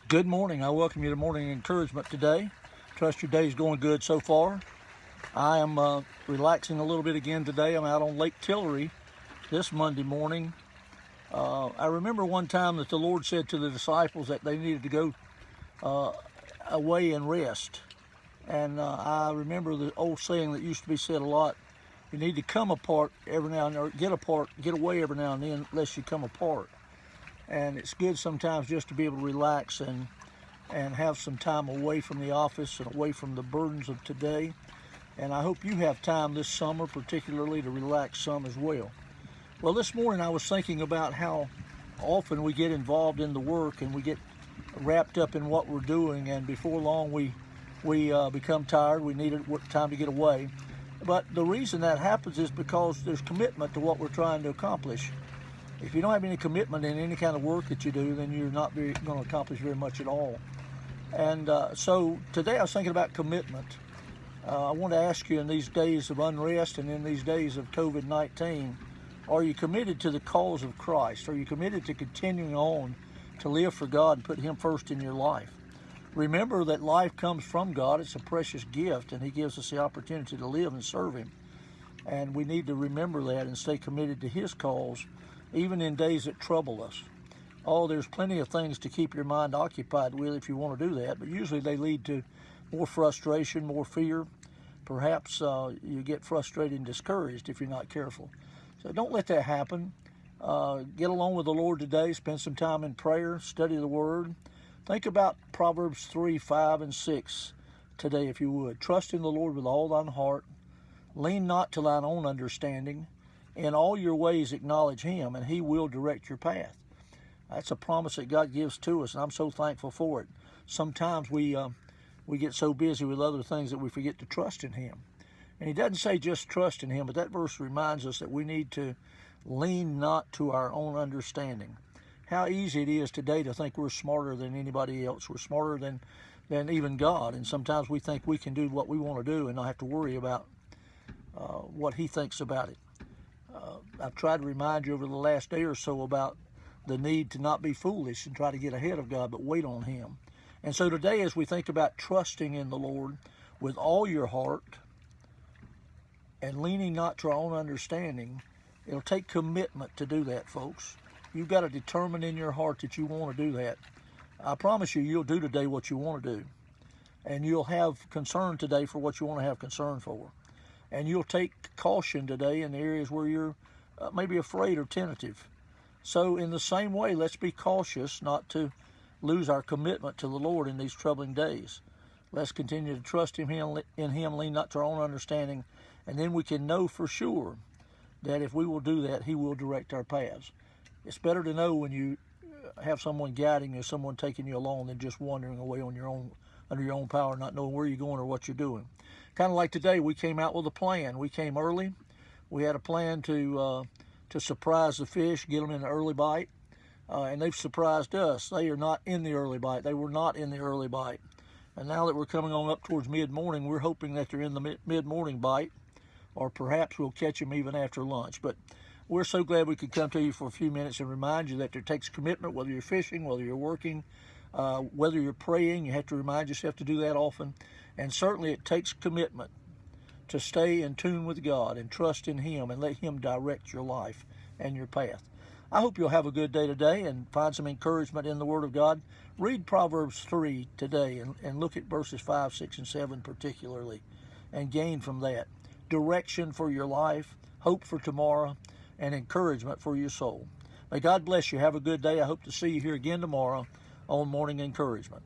Good morning. I welcome you to Morning Encouragement today. Trust your day's going good so far. I am relaxing a little bit again today. I'm out on Lake Tillery this Monday morning. I remember one time that the Lord said to the disciples that they needed to go away and rest. And I remember the old saying that used to be said a lot: you need to come apart every now and then, or get away every now and then, lest you come apart. And it's good sometimes just to be able to relax and have some time away from the office and away from the burdens of today. And I hope you have time this summer particularly to relax some as well. Well, this morning I was thinking about how often we get involved in the work and we get wrapped up in what we're doing, and before long we become tired. We need time to get away. But the reason that happens is because there's commitment to what we're trying to accomplish. If you don't have any commitment in any kind of work that you do, then you're not going to accomplish very much at all. And so today I was thinking about commitment. I want to ask you, in these days of unrest and in these days of COVID-19, are you committed to the cause of Christ? Are you committed to continuing on to live for God and put Him first in your life? Remember that life comes from God. It's a precious gift, and He gives us the opportunity to live and serve Him. And we need to remember that and stay committed to His cause, even in days that trouble us. Oh, there's plenty of things to keep your mind occupied with if you want to do that, but usually they lead to more frustration, more fear. Perhaps you get frustrated and discouraged if you're not careful. So don't let that happen. Get along with the Lord today. Spend some time in prayer. Study the Word. Think about Proverbs 3, 5, and 6 today, if you would. Trust in the Lord with all thine heart. Lean not to thine own understanding. In all your ways acknowledge Him, and He will direct your path. That's a promise that God gives to us, and I'm so thankful for it. Sometimes we get so busy with other things that we forget to trust in Him. And He doesn't say just trust in Him, but that verse reminds us that we need to lean not to our own understanding. How easy it is today to think we're smarter than anybody else. We're smarter than even God, and sometimes we think we can do what we want to do and not have to worry about what He thinks about it. I've tried to remind you over the last day or so about the need to not be foolish and try to get ahead of God, but wait on Him. And so today, as we think about trusting in the Lord with all your heart and leaning not to our own understanding, it'll take commitment to do that, folks. You've got to determine in your heart that you want to do that. I promise you, you'll do today what you want to do. And you'll have concern today for what you want to have concern for. And you'll take caution today in the areas where you're maybe afraid or tentative. So in the same way, let's be cautious not to lose our commitment to the Lord in these troubling days. Let's continue to trust in Him, lean not to our own understanding, and then we can know for sure that if we will do that, He will direct our paths. It's better to know when you have someone guiding you, someone taking you along, than just wandering away on your own, under your own power, not knowing where you're going or what you're doing. Kind of like today, we came out with a plan. We came early. We had a plan to surprise the fish, get them in the early bite, and they've surprised us. They are not in the early bite. They were not in the early bite. And now that we're coming on up towards mid-morning, we're hoping that they're in the mid-morning bite, or perhaps we'll catch them even after lunch. But we're so glad we could come to you for a few minutes and remind you that there takes commitment, whether you're fishing, whether you're working, whether you're praying. You have to remind yourself to do that often. And certainly it takes commitment to stay in tune with God and trust in Him and let Him direct your life and your path. I hope you'll have a good day today and find some encouragement in the Word of God. Read Proverbs 3 today and look at verses 5, 6, and 7 particularly, and gain from that direction for your life, hope for tomorrow, and encouragement for your soul. May God bless you. Have a good day. I hope to see you here again tomorrow on Morning Encouragement.